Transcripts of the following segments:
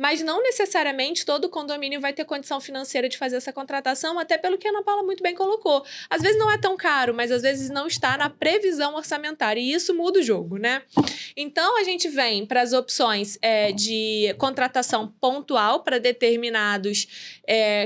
mas não necessariamente todo condomínio vai ter condição financeira de fazer essa contratação, até pelo que a Ana Paula muito bem colocou. Às vezes não é tão caro, mas às vezes não está na previsão orçamentária, e isso muda o jogo, né? Então, a gente vem para as opções de contratação pontual para determinados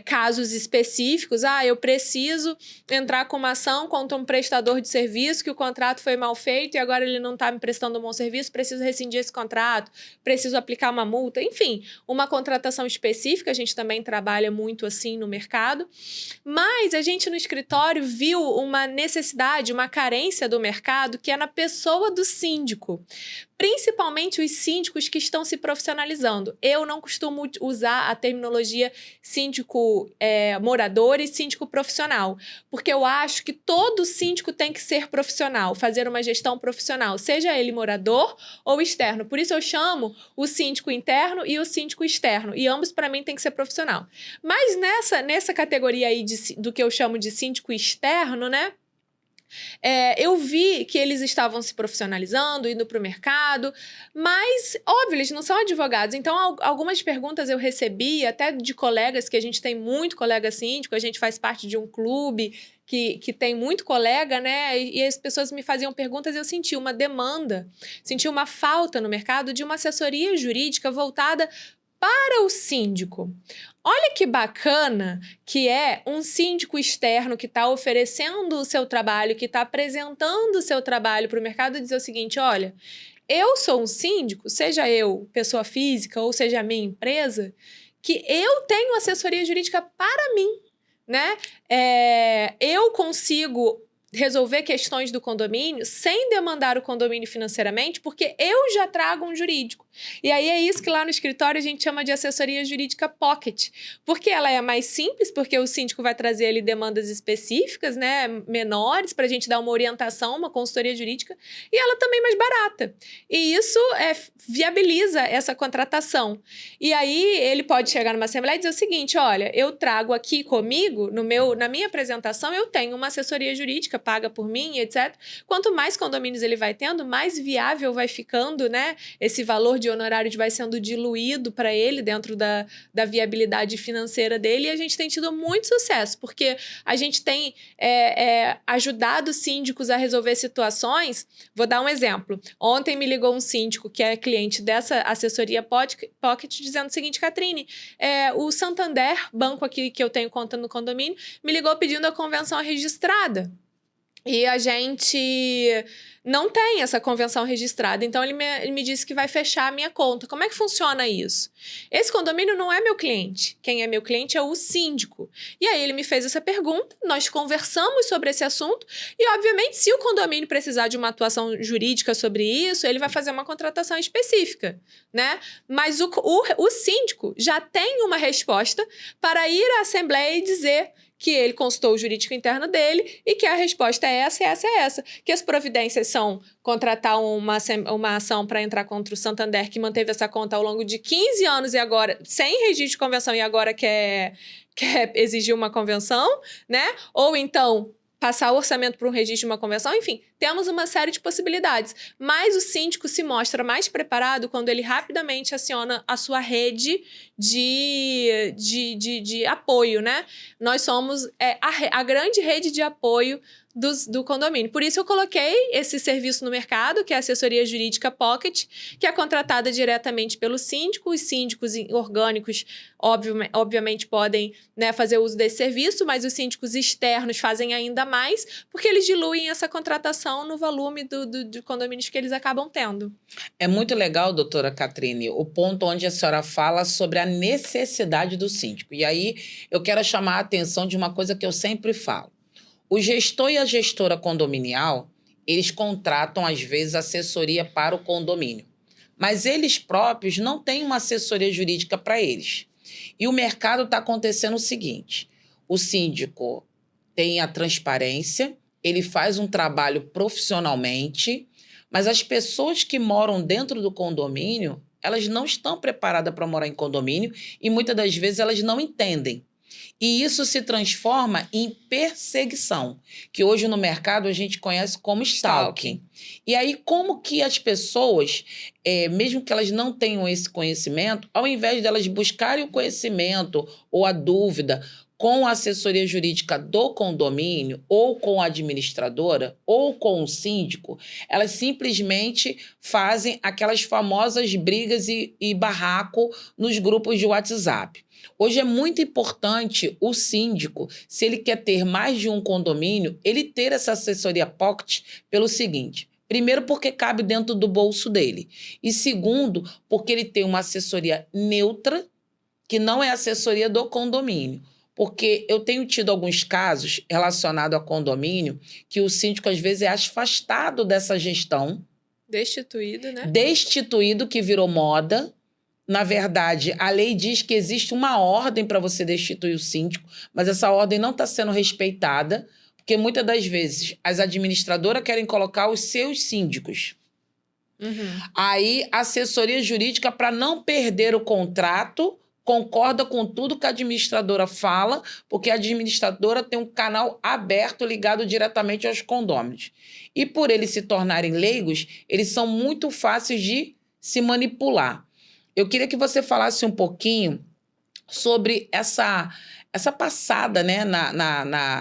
casos específicos. Eu preciso entrar com uma ação contra um prestador de serviço que o contrato foi mal feito e agora ele não está me prestando um bom serviço, preciso rescindir esse contrato, preciso aplicar uma multa. Enfim, uma contratação específica, a gente também trabalha muito assim no mercado. Mas a gente no escritório viu uma necessidade, uma carência do mercado que é na pessoa do síndico. Principalmente os síndicos que estão se profissionalizando. Eu não costumo usar a terminologia síndico morador e síndico profissional, porque eu acho que todo síndico tem que ser profissional, fazer uma gestão profissional, seja ele morador ou externo. Por isso eu chamo o síndico interno e o síndico externo, e ambos para mim tem que ser profissional. Mas nessa categoria aí do que eu chamo de síndico externo, né? Eu vi que eles estavam se profissionalizando, indo para o mercado, mas, óbvio, eles não são advogados. Então, algumas perguntas eu recebi, até de colegas, que a gente tem muito colega síndico, a gente faz parte de um clube que tem muito colega, né? E as pessoas me faziam perguntas e eu senti uma demanda, senti uma falta no mercado de uma assessoria jurídica voltada para o síndico. Olha que bacana que é um síndico externo que está oferecendo o seu trabalho, que está apresentando o seu trabalho para o mercado e dizer o seguinte, olha, eu sou um síndico, seja eu pessoa física ou seja a minha empresa, que eu tenho assessoria jurídica para mim, né? Eu consigo resolver questões do condomínio sem demandar o condomínio financeiramente, porque eu já trago um jurídico. E aí é isso que lá no escritório a gente chama de assessoria jurídica pocket, porque ela é mais simples, porque o síndico vai trazer ali demandas específicas, né, menores, para a gente dar uma orientação, uma consultoria jurídica, e ela também é mais barata. E isso viabiliza essa contratação. E aí ele pode chegar numa assembleia e dizer o seguinte, olha, eu trago aqui comigo, na minha apresentação, eu tenho uma assessoria jurídica, paga por mim, etc. Quanto mais condomínios ele vai tendo, mais viável vai ficando, né? Esse valor de honorário vai sendo diluído para ele dentro da viabilidade financeira dele, e a gente tem tido muito sucesso, porque a gente tem ajudado síndicos a resolver situações. Vou dar um exemplo. Ontem me ligou um síndico que é cliente dessa assessoria Pocket dizendo o seguinte, Catrine, o Santander, banco aqui que eu tenho conta no condomínio, me ligou pedindo a convenção registrada. E a gente não tem essa convenção registrada. Então, ele me disse que vai fechar a minha conta. Como é que funciona isso? Esse condomínio não é meu cliente. Quem é meu cliente é o síndico. E aí, ele me fez essa pergunta, nós conversamos sobre esse assunto e, obviamente, se o condomínio precisar de uma atuação jurídica sobre isso, ele vai fazer uma contratação específica, né? Mas o síndico já tem uma resposta para ir à assembleia e dizer que ele consultou o jurídico interno dele e que a resposta é essa, essa, essa. Que as providências são contratar uma ação para entrar contra o Santander, que manteve essa conta ao longo de 15 anos e agora, sem registro de convenção, e agora quer exigir uma convenção, né? Ou então passar o orçamento para um registro de uma convenção, enfim, temos uma série de possibilidades. Mas o síndico se mostra mais preparado quando ele rapidamente aciona a sua rede de apoio, né? Nós somos a grande rede de apoio do condomínio. Por isso eu coloquei esse serviço no mercado, que é a assessoria jurídica Pocket, que é contratada diretamente pelo síndico. Os síndicos orgânicos, obviamente, podem, né, fazer uso desse serviço, mas os síndicos externos fazem ainda mais, porque eles diluem essa contratação no volume de condomínios que eles acabam tendo. É muito legal, doutora Catrine, o ponto onde a senhora fala sobre a necessidade do síndico. E aí eu quero chamar a atenção de uma coisa que eu sempre falo. O gestor e a gestora condominial, eles contratam, às vezes, assessoria para o condomínio. Mas eles próprios não têm uma assessoria jurídica para eles. E o mercado está acontecendo o seguinte, o síndico tem a transparência, ele faz um trabalho profissionalmente, mas as pessoas que moram dentro do condomínio, elas não estão preparadas para morar em condomínio e muitas das vezes elas não entendem. E isso se transforma em perseguição, que hoje no mercado a gente conhece como stalking. E aí, como que as pessoas, mesmo que elas não tenham esse conhecimento, ao invés delas buscarem o conhecimento ou a dúvida com a assessoria jurídica do condomínio, ou com a administradora, ou com o síndico, elas simplesmente fazem aquelas famosas brigas e barraco nos grupos de WhatsApp. Hoje é muito importante o síndico, se ele quer ter mais de um condomínio, ele ter essa assessoria pocket pelo seguinte: primeiro, porque cabe dentro do bolso dele. E segundo, porque ele tem uma assessoria neutra, que não é assessoria do condomínio. Porque eu tenho tido alguns casos relacionados a condomínio que o síndico, às vezes, é afastado dessa gestão. Destituído, né? Destituído, que virou moda. Na verdade, a lei diz que existe uma ordem para você destituir o síndico, mas essa ordem não está sendo respeitada, porque muitas das vezes as administradoras querem colocar os seus síndicos. Aí, a assessoria jurídica, para não perder o contrato, concorda com tudo que a administradora fala, porque a administradora tem um canal aberto ligado diretamente aos condôminos. E por eles se tornarem leigos, eles são muito fáceis de se manipular. Eu queria que você falasse um pouquinho sobre essa passada, né,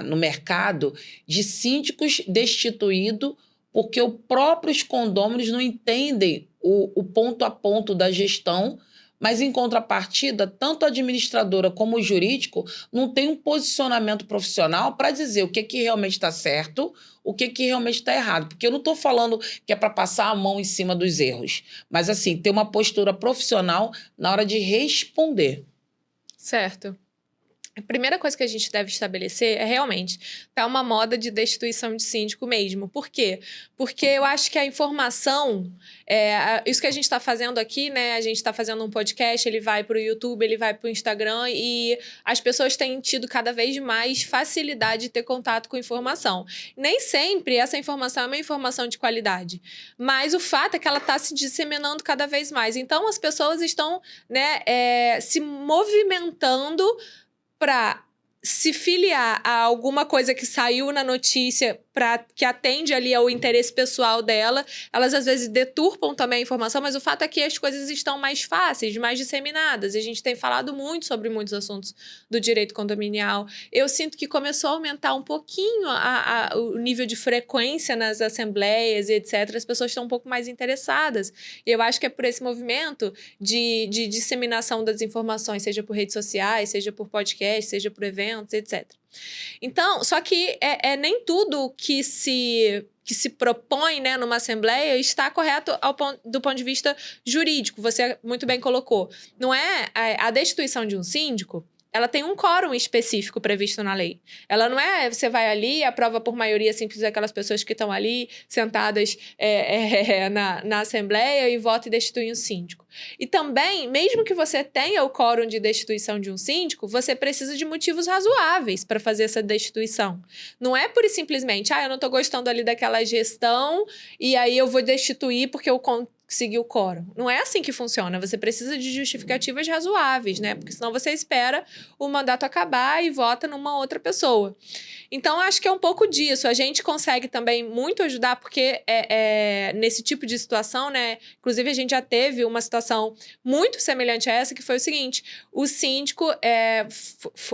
no mercado de síndicos destituídos, porque os próprios condôminos não entendem o ponto a ponto da gestão, mas, em contrapartida, tanto a administradora como o jurídico não tem um posicionamento profissional para dizer o que realmente está certo, o que realmente está errado. Porque eu não estou falando que é para passar a mão em cima dos erros, mas, assim, ter uma postura profissional na hora de responder. Certo. A primeira coisa que a gente deve estabelecer é realmente tá uma moda de destituição de síndico mesmo. Por quê? Porque eu acho que a informação, isso que a gente está fazendo aqui, né? A gente está fazendo um podcast, ele vai para o YouTube, ele vai para o Instagram e as pessoas têm tido cada vez mais facilidade de ter contato com informação. Nem sempre essa informação é uma informação de qualidade, mas o fato é que ela está se disseminando cada vez mais. Então, as pessoas estão, né, se movimentando para se filiar a alguma coisa que saiu na notícia que atende ali ao interesse pessoal dela. Elas, às vezes, deturpam também a informação, mas o fato é que as coisas estão mais fáceis, mais disseminadas. E a gente tem falado muito sobre muitos assuntos do direito condominial. Eu sinto que começou a aumentar um pouquinho o nível de frequência nas assembleias e etc. As pessoas estão um pouco mais interessadas. E eu acho que é por esse movimento de disseminação das informações, seja por redes sociais, seja por podcast, seja por eventos, etc. Então, só que nem tudo que se propõe, né, numa assembleia está correto do ponto de vista jurídico. Você muito bem colocou. Não é a destituição de um síndico, ela tem um quórum específico previsto na lei. Ela não é, você vai ali, aprova por maioria simples aquelas pessoas que estão ali sentadas na assembleia e vota e destitui um síndico. E também, mesmo que você tenha o quórum de destituição de um síndico, você precisa de motivos razoáveis para fazer essa destituição. Não é pura e simplesmente, eu não estou gostando ali daquela gestão e aí eu vou destituir porque eu conseguir o quórum. Não é assim que funciona. Você precisa de justificativas razoáveis, né? Porque senão você espera o mandato acabar e vota numa outra pessoa. Então, acho que é um pouco disso. A gente consegue também muito ajudar, porque nesse tipo de situação, né? Inclusive, a gente já teve uma situação muito semelhante a essa, que foi o seguinte: o síndico,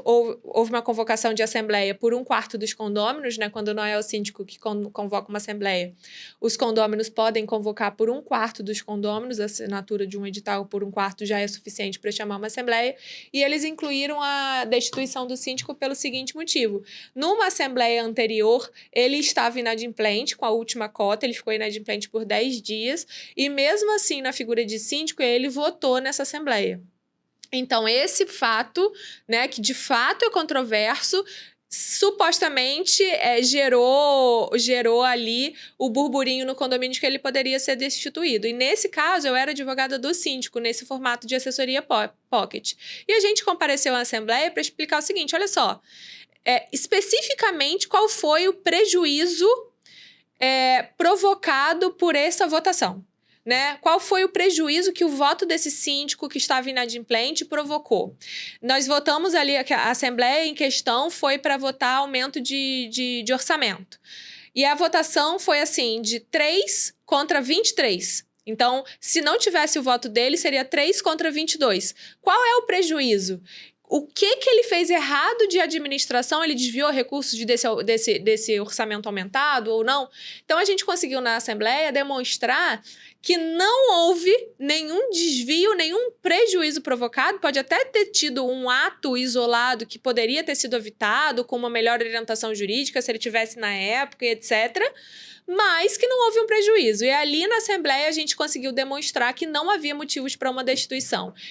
houve uma convocação de assembleia por 1/4 dos condôminos, né? Quando não é o síndico que convoca uma assembleia, os condôminos podem convocar por 1/4 dos condôminos. A assinatura de um edital por 1/4 já é suficiente para chamar uma assembleia, e eles incluíram a destituição do síndico pelo seguinte motivo: numa assembleia anterior, ele estava inadimplente com a última cota, ele ficou inadimplente por 10 dias, e mesmo assim, na figura de síndico, ele votou nessa assembleia. Então, esse fato, né, que de fato é controverso, supostamente gerou ali o burburinho no condomínio de que ele poderia ser destituído. E nesse caso, eu era advogada do síndico, nesse formato de assessoria pocket. E a gente compareceu à assembleia para explicar o seguinte: olha só, especificamente qual foi o prejuízo provocado por essa votação. né? Qual foi o prejuízo que o voto desse síndico que estava inadimplente provocou? Nós votamos ali, a Assembleia em questão foi para votar aumento de orçamento. E a votação foi assim, de 3 contra 23. Então, se não tivesse o voto dele, seria 3 contra 22. Qual é o prejuízo? O que ele fez errado de administração? Ele desviou recursos desse orçamento aumentado ou não? Então, a gente conseguiu na Assembleia demonstrar que não houve nenhum desvio, nenhum prejuízo provocado. Pode até ter tido um ato isolado que poderia ter sido evitado com uma melhor orientação jurídica, se ele tivesse na época, etc., mas que não houve um prejuízo. E ali na Assembleia a gente conseguiu demonstrar que não havia motivos para uma destituição.